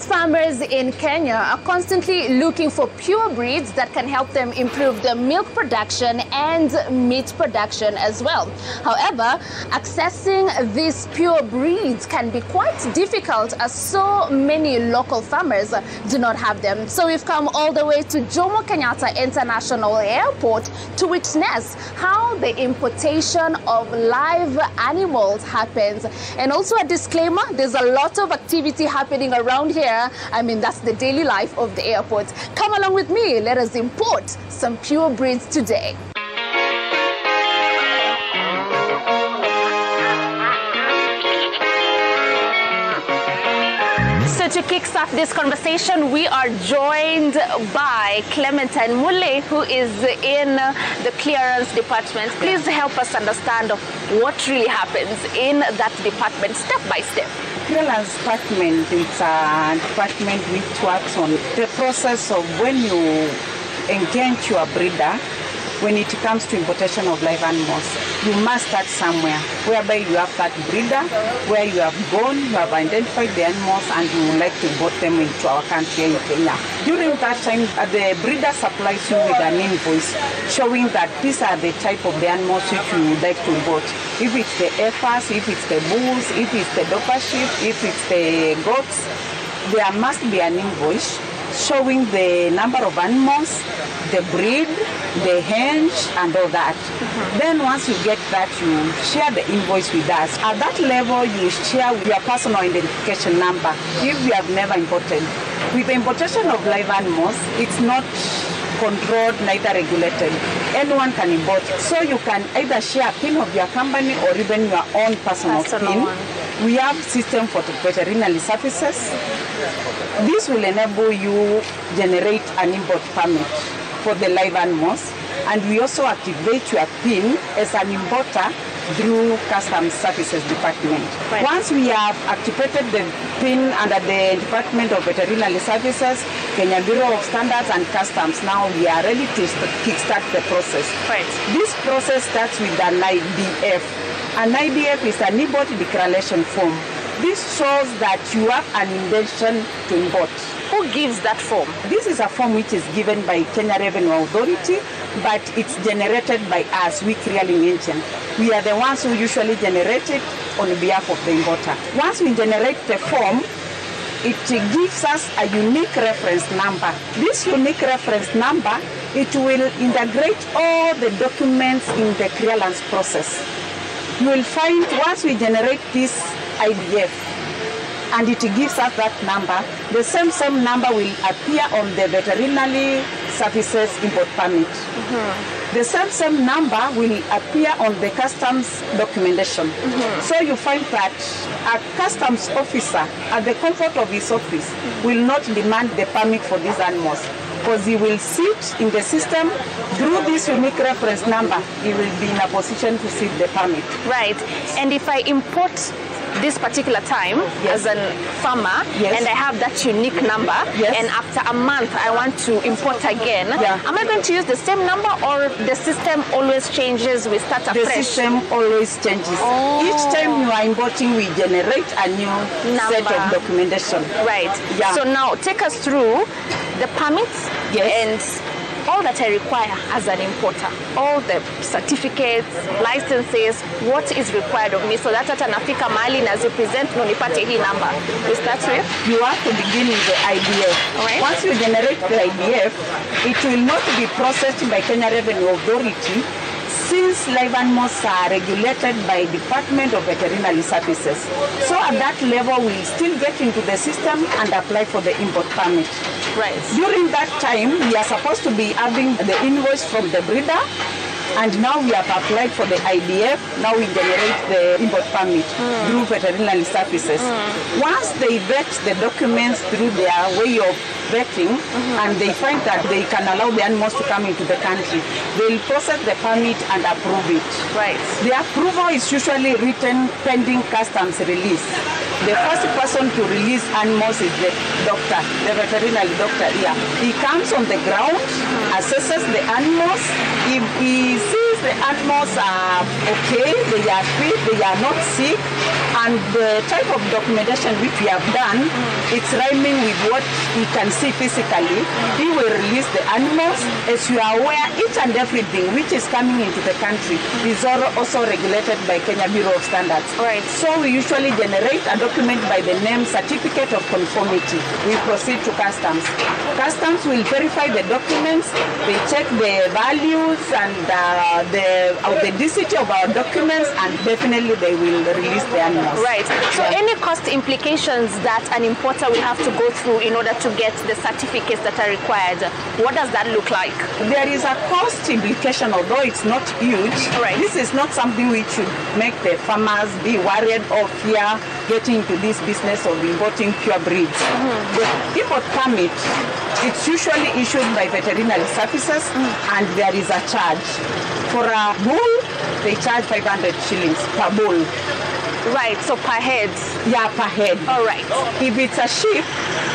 Most farmers in Kenya are constantly looking for pure breeds that can help them improve their milk production and meat production as well. However, accessing these pure breeds can be quite difficult as so many local farmers do not have them. So we've come all the way to Jomo Kenyatta International Airport to witness how the importation of live animals happens. And also a disclaimer, there's a lot of activity happening around here. I mean, that's the daily life of the airport. Come along with me, let us import some pure breeds today. So to kickstart this conversation, we are joined by Clementine Mule, who is in the clearance department. Please help us understand what really happens in that department, step by step. Clearance department is a department which works on the process of when you engage your breeder. When it comes to importation of live animals, you must start somewhere, whereby you have that breeder, where you have gone, you have identified the animals, and you would like to import them into our country in Kenya. During that time, the breeder supplies you with an invoice showing that these are the type of the animals which you would like to import. If it's the heifers, if it's the bulls, if it's the doper sheep, if it's the goats, there must be an invoice showing the number of animals, the breed, the range, and all that. Then once you get that, you share the invoice with us. At that level, you share your personal identification number if you have never imported. With the importation of live animals, it's not controlled, neither regulated. Anyone can import. So you can either share a PIN of your company or even your own personal PIN. We have system for veterinary services. This will enable you generate an import permit for the live animals, and we also activate your PIN as an importer through Customs Services Department. Right. Once we have activated the PIN under the Department of Veterinary Services, Kenya Bureau of Standards and Customs, now we are ready to kickstart the process. Right. This process starts with an IDF. An IDF is an import declaration form. This shows that you have an intention to import. Who gives that form? This is a form which is given by Kenya Revenue Authority, but it's generated by us, we clearing agent. We are the ones who usually generate it on behalf of the importer. Once we generate the form, it gives us a unique reference number. This unique reference number, it will integrate all the documents in the clearance process. You will find once we generate this IDF and it gives us that number, the same number will appear on the veterinary services import permit. The same number will appear on the customs documentation. So you find that a customs officer at the comfort of his office will not demand the permit for these animals, because he will sit in the system through this unique reference number. He will be in a position to see the permit. Right. And if I import this particular time as a farmer, and I have that unique number, and after a month I want to import again, am I going to use the same number, or the system always changes, we start afresh? The system always changes. Each time you are importing, we generate a new set of documentation. Right. So now take us through the permits and all that I require as an importer, all the certificates, licenses, what is required of me, so that hata nafika mahali na zipresent no nipate hii number. We start with? You have to begin with the IDF. Right. Once you generate the IDF, it will not be processed by Kenya Revenue Authority, since live animals are regulated by Department of Veterinary Services. So at that level, we still get into the system and apply for the import permit. Right. During that time, we are supposed to be having the invoice from the breeder, and now we have applied for the IDF. Now we generate the import permit through veterinary services. Once they vet the documents through their way of vetting, and they find that they can allow the animals to come into the country, they will process the permit and approve it. Right. The approval is usually written pending customs release. The first person to release animals is the doctor, the veterinary doctor here. He comes on the ground, assesses the animals. If he sees the animals are okay, they are fit, they are not sick, and the type of documentation which we have done, it's rhyming with what we can see physically. We will release the animals. As you are aware, each and everything which is coming into the country is also regulated by Kenya Bureau of Standards. Right. So we usually generate a document by the name Certificate of Conformity. We proceed to Customs. Customs will verify the documents, they check the values and the authenticity of our documents, and definitely they will release the animals. Right. So any cost implications that an importer will have to go through in order to get the certificates that are required, what does that look like? There is a cost implication, although it's not huge. Right. This is not something which should make the farmers be worried or fear getting into this business of importing pure breeds. The import permit, it's usually issued by veterinary services, and there is a charge. For a bull, they charge 500 shillings per bull. Right, so per head. Yeah, per head. All right. If it's a sheep,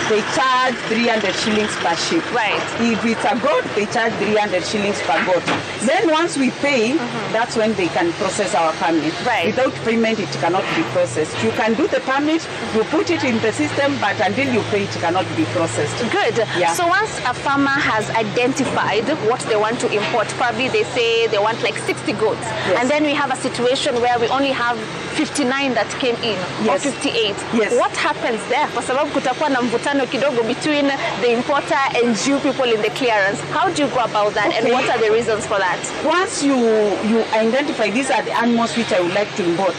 they charge 300 shillings per sheep. Right. If it's a goat, they charge 300 shillings per goat. Then once we pay, that's when they can process our permit. Right. Without payment, it cannot be processed. You can do the permit, you put it in the system, but until you pay, it cannot be processed. Good. Yeah. So once a farmer has identified what they want to import, probably they say they want like 60 goats. Yes. And then we have a situation where we only have 59 that came in, Yes. or 58. Yes. What happens there? Kwa sababu kutakuwa na mvutano kidogo between the importer and you people in the clearance. How do you go about that, and what are the reasons for that? Once you identify these are the animals which I would like to import,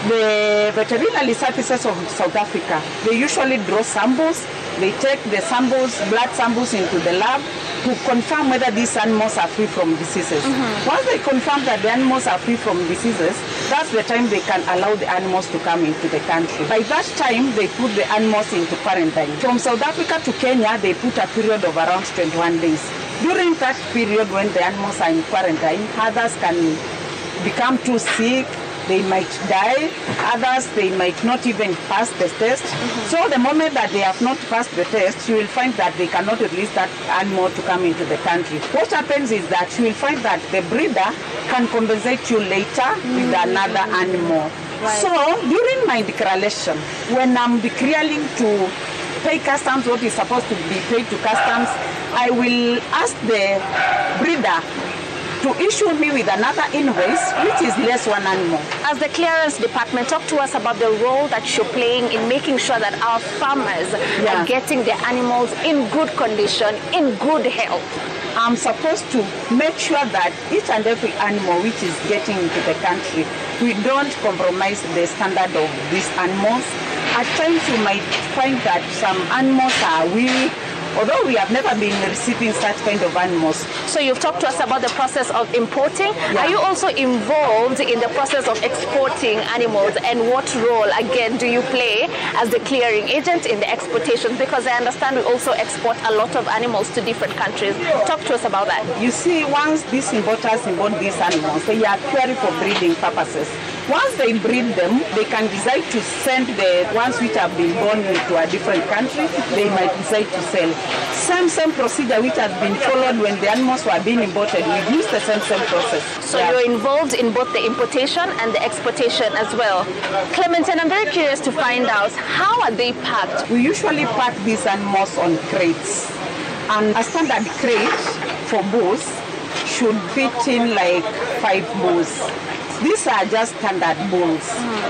the veterinary services of South Africa, they usually draw samples. They take the samples, blood samples, into the lab to confirm whether these animals are free from diseases. Once they confirm that the animals are free from diseases, that's the time they can allow the animals to come into the country. By that time, they put the animals into quarantine. From South Africa to Kenya, they put a period of around 21 days. During that period when the animals are in quarantine, others can become too sick, they might die, others they might not even pass the test. So the moment that they have not passed the test, you will find that they cannot release that animal to come into the country. What happens is that you will find that the breeder can compensate you later with another animal. Right. So during my declaration, when I'm declaring to pay customs what is supposed to be paid to customs, I will ask the breeder to issue me with another invoice, which is less one animal. As the clearance department, talk to us about the role that you're playing in making sure that our farmers are getting their animals in good condition, in good health. I'm supposed to make sure that each and every animal which is getting into the country, we don't compromise the standard of these animals. At times you might find that some animals are weak, although we have never been receiving such kind of animals. So you've talked to us about the process of importing. Yeah. Are you also involved in the process of exporting animals, and what role, again, do you play as the clearing agent in the exportation? Because I understand we also export a lot of animals to different countries. Talk to us about that. You see, once these importers import these animals, they are purely for breeding purposes. Once they breed them, they can decide to send the ones which have been born into a different country. They might decide to sell. Same procedure which has been followed when the animals were being imported. We use the same process. So you're involved in both the importation and the exportation as well. Clementine, I'm very curious to find out, how are they packed? We usually pack these animals on crates. And a standard crate for bulls should fit in like 5 bulls. These are just standard bulls.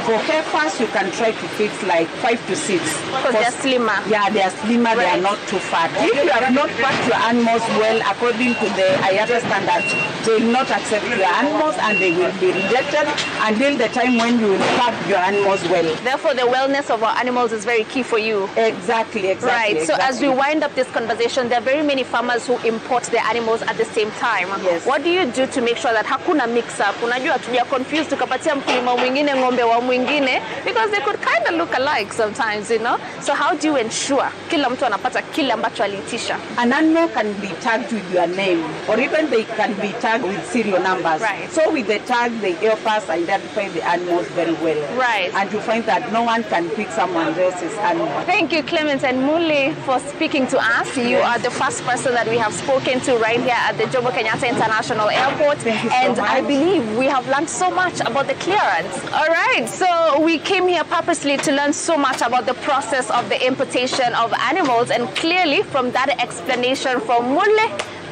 For heifers, you can try to fit like 5 to 6. Because they're slimmer. Yeah, they are slimmer, they are not too fat. If you have not packed your animals well according to the IATA standards, they will not accept your animals and they will be rejected until the time when you will pack your animals well. Therefore, the wellness of our animals is very key for you. Exactly. Right, so exactly. as we wind up this conversation, there are very many farmers who import their animals at the same time. Yes. What do you do to make sure that hakuna mix-up? Unajua tujako confused tukapatia mkulima mwingine ng'ombe wa mwingine, because they could kind of look alike sometimes, you know. So how do you ensure kila mtu anapata kile ambacho aliitisha? An animal can be tagged with your name, or even they can be tagged with serial numbers. Right. So with the tag, they help us identify the animals very well. Right. And you find that no one can pick someone else's animal. Thank you, Clement and Mule, for speaking to us. You are the first person that we have spoken to right here at the Jomo Kenyatta International Airport. Thank you and so much. I believe we have learned so much about the clearance. All right, so we came here purposely to learn so much about the process of the importation of animals, and clearly from that explanation from Mule,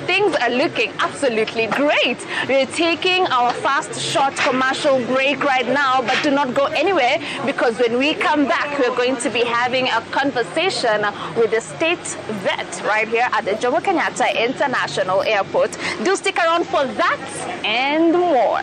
things are looking absolutely great. We're taking our first short commercial break right now, but do not go anywhere, because when we come back, we're going to be having a conversation with the state vet right here at the Jomo Kenyatta International Airport. Do stick around for that and more.